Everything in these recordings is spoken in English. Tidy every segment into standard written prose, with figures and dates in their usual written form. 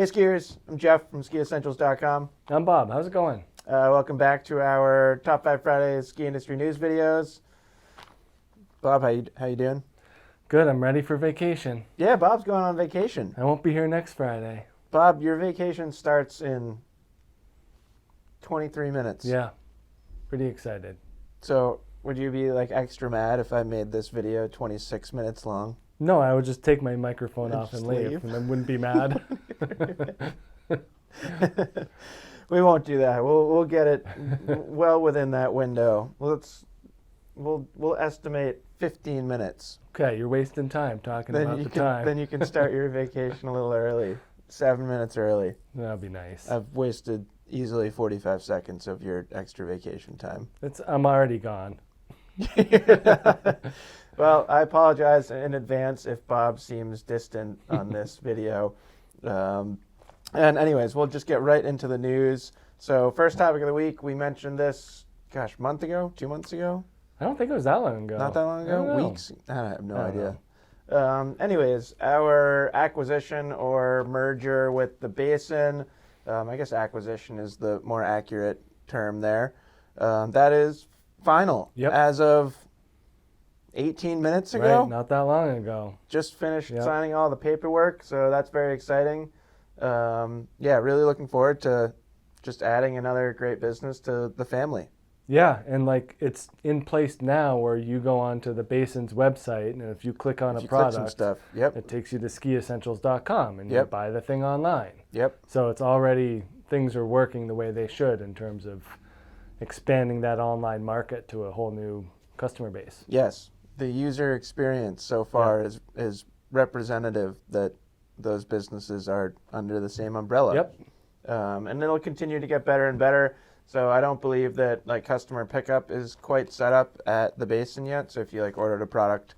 Hey skiers, I'm Jeff from skiessentials.com. I'm Bob. How's it going? Welcome back to our Top 5 Fridays ski industry news videos. Bob, how you doing? Good. I'm ready for vacation. Yeah, Bob's going on vacation. I won't be here next Friday. Bob, your vacation starts in 23 minutes. Yeah. Pretty excited. So would you be like extra mad if I made this video 26 minutes long? No, I would just take my microphone And off and just leave, leave? and I wouldn't be mad. We won't do that. We'll get it well within that window. We'll estimate 15 minutes. Okay, you're wasting time talking about the time. Then you can start your vacation a little early, 7 minutes early. That'd be nice. I've wasted easily 45 seconds of your extra vacation time. I'm already gone. Well, I apologize in advance if Bob seems distant on this video. And anyways, we'll just get right into the news. So first topic of the week, we mentioned this, gosh, a month ago, 2 months ago? I don't think it was that long ago. Not that long I don't ago? know. Weeks? I have no I don't idea. Anyways, our acquisition or merger with the Basin, I guess acquisition is the more accurate term there. That is final. Yep. As of 18 minutes ago. Right, not that long ago. Just finished Yep. signing all the paperwork, so that's very exciting. Yeah, really looking forward to just adding another great business to the family. Yeah, and like it's in place now where you go onto the Basin's website, and if you click on If a you click some product, stuff. Yep. it takes you to skiessentials.com, and you Yep. buy the thing online. Yep. So it's already, things are working the way they should in terms of expanding that online market to a whole new customer base. Yes. The user experience so far is representative that those businesses are under the same umbrella. Yep. And it'll continue to get better and better. So I don't believe that like customer pickup is quite set up at the Basin yet. So if you like ordered a product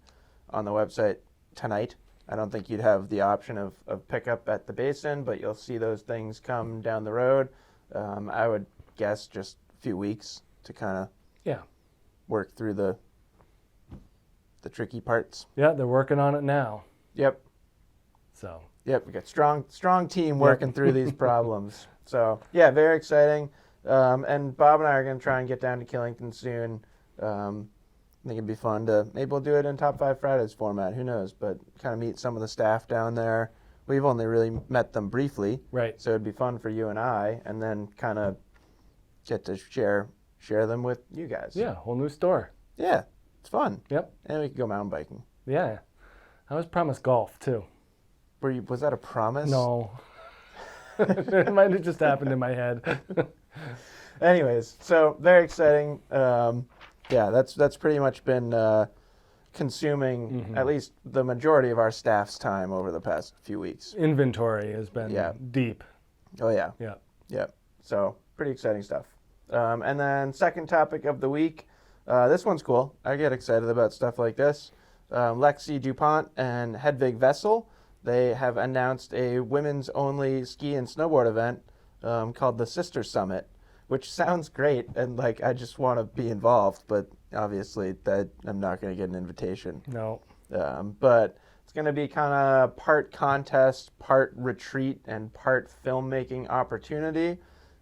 on the website tonight, I don't think you'd have the option of pickup at the Basin, but you'll see those things come down the road. I would guess just a few weeks to kind of work through the tricky parts. Yeah, they're working on it now. Yep. So Yep, we got strong team working through these problems. So yeah, very exciting. And Bob and I are going to try and get down to Killington soon. I think it'd be fun to, maybe we'll do it in Top 5 Fridays format, who knows, but kind of meet some of the staff down there. We've only really met them briefly, right. so it'd be fun for you and I, and then kind of get to share them with you guys. Yeah, whole new store. Yeah, it's fun. Yep. And we could go mountain biking. Yeah. I was promised golf too. Was that a promise? No. It might have just happened in my head. Anyways, so very exciting. Yeah, that's pretty much been consuming at least the majority of our staff's time over the past few weeks. Inventory has been deep. Oh yeah. Yeah. Yeah. So pretty exciting stuff. And then second topic of the week. This one's cool. I get excited about stuff like this. Lexi DuPont and Hedvig Vessel, they have announced a women's only ski and snowboard event called the Sister Summit, which sounds great, and like I just want to be involved, but obviously that I'm not going to get an invitation. No. But it's going to be kind of part contest, part retreat, and part filmmaking opportunity.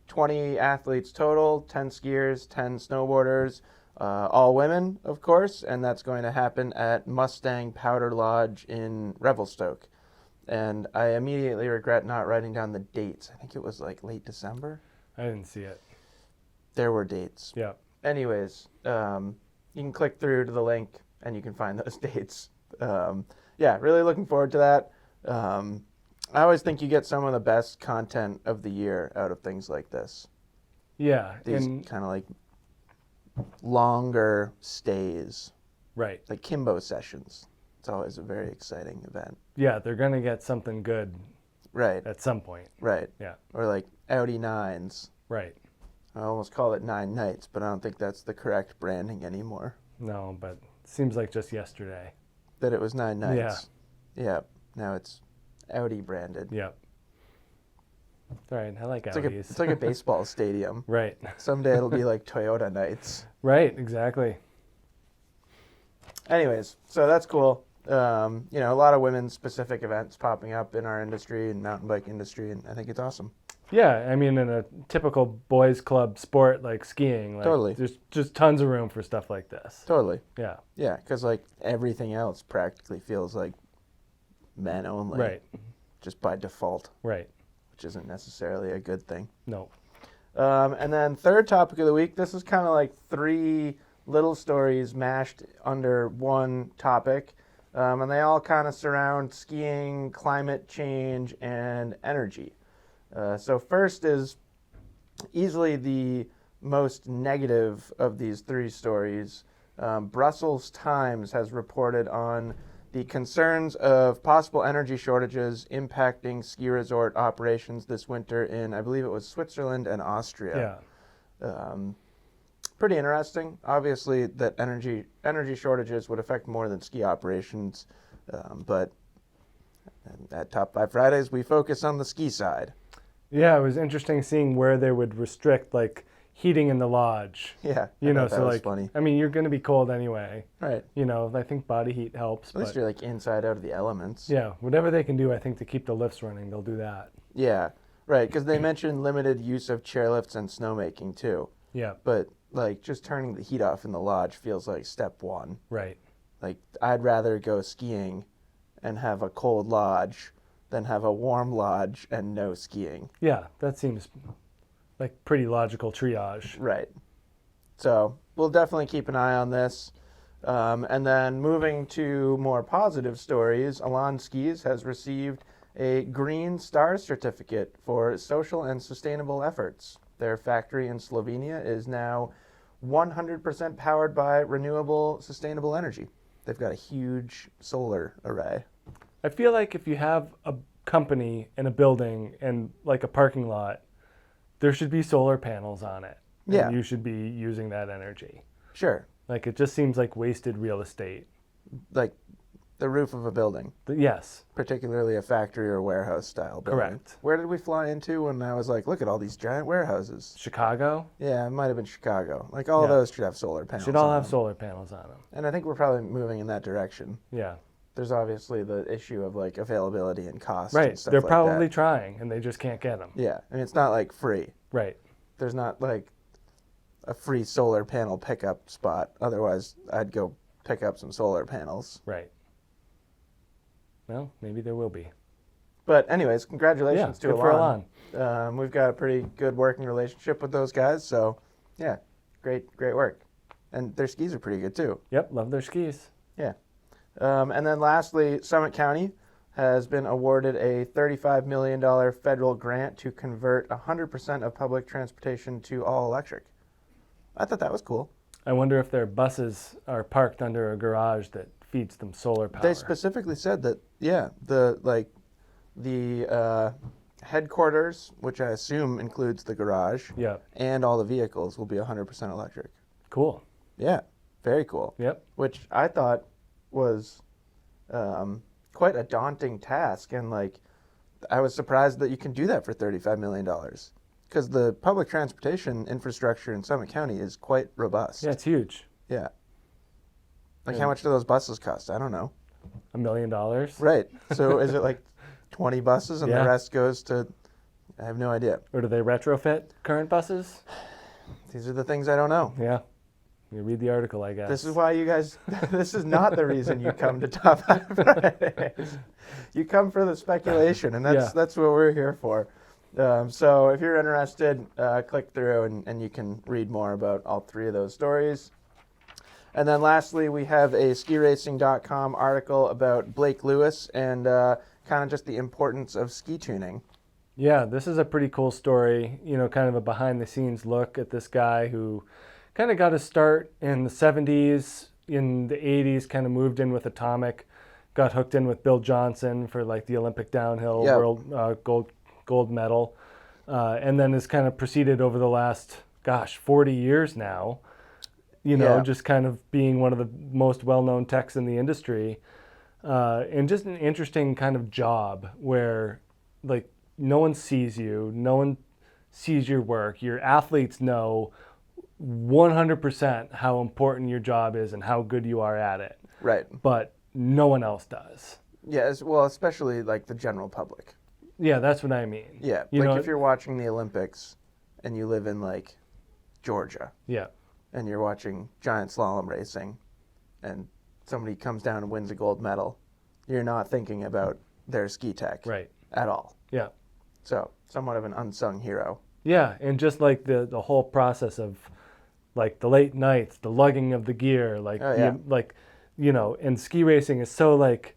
20 athletes total, 10 skiers, 10 snowboarders, all women, of course, and that's going to happen at Mustang Powder Lodge in Revelstoke. And I immediately regret not writing down the dates. I think it was like late December. I didn't see it. There were dates. Yeah. Anyways, you can click through to the link and you can find those dates. Yeah, really looking forward to that. I always think you get some of the best content of the year out of things like this. Yeah. These kind of like longer stays, Right. like Kimbo sessions. It's always a very exciting event. Yeah, they're going to get something good Right, at some point. right. Yeah. Or like Audi 9s. Right. I almost call it 9 Nights, but I don't think that's the correct branding anymore. No, but it seems like just yesterday. That it was 9 Nights. Yeah. Now it's Audi branded. Yep. All right, I like It's Audis. like a baseball stadium. Right. Someday it'll be like Toyota Nights. Right, exactly. Anyways, so that's cool. A lot of women-specific events popping up in our industry and mountain bike industry, and I think it's awesome. Yeah, I mean, in a typical boys club sport like skiing, like, Totally. there's just tons of room for stuff like this. Totally. Yeah. Yeah, because like everything else practically feels like men only. Right. Just by default. Right. Which isn't necessarily a good thing. No. And then third topic of the week, this is kind of like 3 little stories mashed under one topic. And they all kind of surround skiing, climate change, and energy. So first is easily the most negative of these 3 stories. Brussels Times has reported on the concerns of possible energy shortages impacting ski resort operations this winter in, I believe it was Switzerland and Austria. Yeah. Pretty interesting. Obviously, that energy shortages would affect more than ski operations, but at Top 5 Fridays, we focus on the ski side. Yeah, it was interesting seeing where they would restrict, like, heating in the lodge. Yeah, that was like, funny. I mean, you're going to be cold anyway. Right. I think body heat helps. At least you're like inside out of the elements. Yeah, whatever they can do, I think, to keep the lifts running, they'll do that. Yeah, right, because they mentioned limited use of chairlifts and snowmaking too. Yeah. But like just turning the heat off in the lodge feels like step 1. Right. Like I'd rather go skiing and have a cold lodge than have a warm lodge and no skiing. Yeah, that seems like pretty logical triage. Right. So we'll definitely keep an eye on this. And then moving to more positive stories, Elan Skis has received a Green Star certificate for social and sustainable efforts. Their factory in Slovenia is now 100% powered by renewable, sustainable energy. They've got a huge solar array. I feel like if you have a company and a building and like a parking lot, there should be solar panels on it. Yeah. And you should be using that energy. Sure. Like, it just seems like wasted real estate. Like the roof of a building, Yes. particularly a factory or warehouse style building. Correct. Where did we fly into when I was like, look at all these giant warehouses? Chicago Yeah, it might have been Chicago. Like all Yeah. those should have solar panels. should all on have them. solar panels on them. And I think we're probably moving in that direction. Yeah. There's obviously the issue of like availability and cost. Right. And stuff They're like probably that. trying and they just can't get them. Yeah, and it's not like free. Right. There's not like a free solar panel pickup spot. Otherwise, I'd go pick up some solar panels. Right. Well, maybe there will be. But anyways, congratulations to good for Elan. We've got a pretty good working relationship with those guys. So yeah, great work. And their skis are pretty good too. Yep. Love their skis. Yeah. And then lastly, Summit County has been awarded a $35 million federal grant to convert 100% of public transportation to all electric. I thought that was cool. I wonder if their buses are parked under a garage that feeds them solar power. They specifically said that, yeah, the headquarters, which I assume includes the garage, Yeah. and all the vehicles will be 100% electric. Cool. Yeah, very cool. Yep. Which I thought was quite a daunting task, and like I was surprised that you can do that for $35 million. Because the public transportation infrastructure in Summit County is quite robust. Yeah, it's huge. Yeah. Like, how much do those buses cost? I don't know. $1 million. Right. So is it like 20 buses and Yeah. the rest goes to... I have no idea. Or do they retrofit current buses? These are the things I don't know. Yeah. You read the article, I guess. This is why you guys... this is not the reason you come to Top 5 Fridays. You come for the speculation, and that's what we're here for. So if you're interested, click through and you can read more about all 3 of those stories. And then lastly, we have a skiracing.com article about Blake Lewis and kind of just the importance of ski tuning. Yeah, this is a pretty cool story, kind of a behind-the-scenes look at this guy who kind of got his start in the 70s, in the 80s, kind of moved in with Atomic, got hooked in with Bill Johnson for like the Olympic downhill world gold medal, and then has kind of proceeded over the last, 40 years now, just kind of being one of the most well-known techs in the industry, and just an interesting kind of job where like no one sees you, no one sees your work. Your athletes know 100% how important your job is and how good you are at it. Right. But no one else does. Yeah, well, especially like the general public. Yeah, that's what I mean. Yeah, You like know, if you're watching the Olympics and you live in like Georgia yeah, and you're watching giant slalom racing and somebody comes down and wins a gold medal, you're not thinking about their ski tech right. at all. Yeah. So, somewhat of an unsung hero. Yeah, and just like the whole process of like the late nights, the lugging of the gear, like Oh, yeah. and ski racing is so like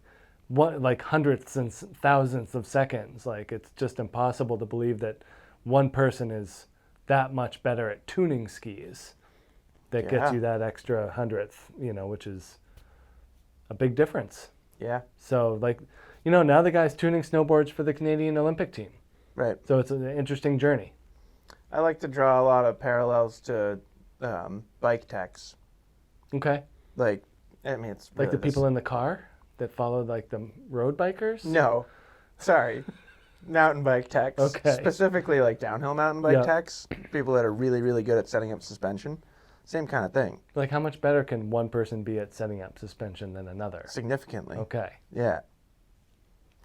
hundredths and thousandths of seconds. Like it's just impossible to believe that one person is that much better at tuning skis that gets you that extra hundredth, which is a big difference. Yeah. So like, now the guy's tuning snowboards for the Canadian Olympic team. Right. So it's an interesting journey. I like to draw a lot of parallels to bike techs. Okay. Like, I mean, it's Like really the people in the car that followed like the road bikers? No, sorry, mountain bike techs. Okay. Specifically, like downhill mountain bike Yeah. techs. People that are really, really good at setting up suspension. Same kind of thing. Like how much better can one person be at setting up suspension than another? Significantly. Okay. Yeah.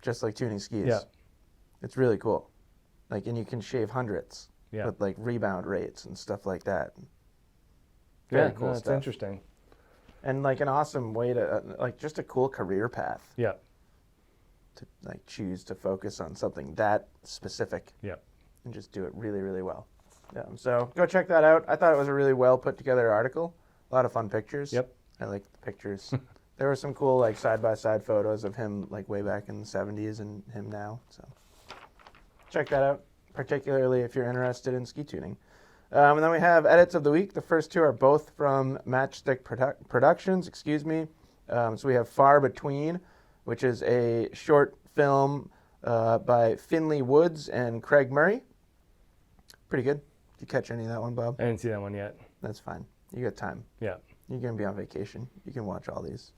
Just like tuning skis. Yeah. It's really cool. Like, and you can shave hundredths Yeah. with like rebound rates and stuff like that. Very cool That's stuff. interesting. And like an awesome way to like just a cool career path Yeah. to like choose to focus on something that specific. Yeah. And just do it really, really well. Yeah, so go check that out. I thought it was a really well put together article. A lot of fun pictures. Yep. I liked the pictures. There were some cool like side by side photos of him like way back in the 70s and him now. So check that out, particularly if you're interested in ski tuning. And then we have edits of the week. The first two are both from Matchstick Productions. So we have Far Between, which is a short film by Finley Woods and Craig Murray. Pretty good. Did you catch any of that one, Bob? I didn't see that one yet. That's fine. You got time. Yeah. You're going to be on vacation. You can watch all these.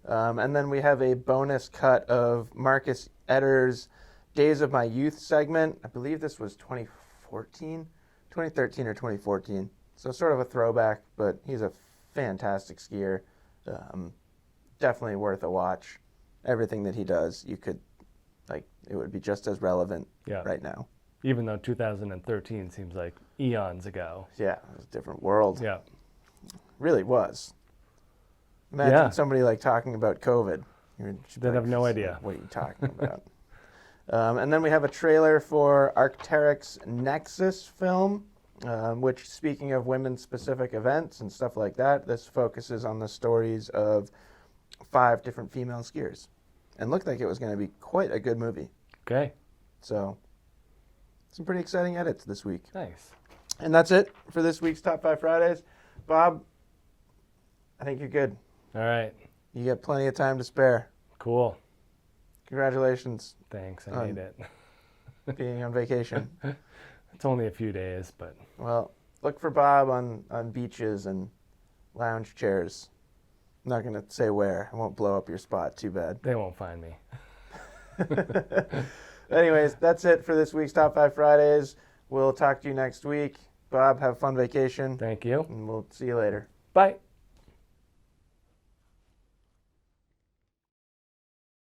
And then we have a bonus cut of Marcus Etter's Days of My Youth segment. I believe this was 2013 or 2014. So sort of a throwback, but he's a fantastic skier. Definitely worth a watch. Everything that he does, you could, like, it would be just as relevant right now. Even though 2013 seems like eons ago. Yeah, it was a different world. Yeah. Really was. Imagine somebody like talking about COVID. They'd have no idea. What are you talking about? And then we have a trailer for Arc'teryx's Nexus film, which, speaking of women-specific events and stuff like that, this focuses on the stories of 5 different female skiers. And looked like it was going to be quite a good movie. Okay. So, some pretty exciting edits this week. Nice. And that's it for this week's Top 5 Fridays. Bob, I think you're good. All right. You get plenty of time to spare. Cool. Congratulations Thanks. I made it. being on vacation. It's only a few days, but. Well, look for Bob on beaches and lounge chairs. I'm not going to say where. I won't blow up your spot too bad. They won't find me. Anyways, that's it for this week's Top 5 Fridays. We'll talk to you next week. Bob, have a fun vacation. Thank you. And we'll see you later. Bye.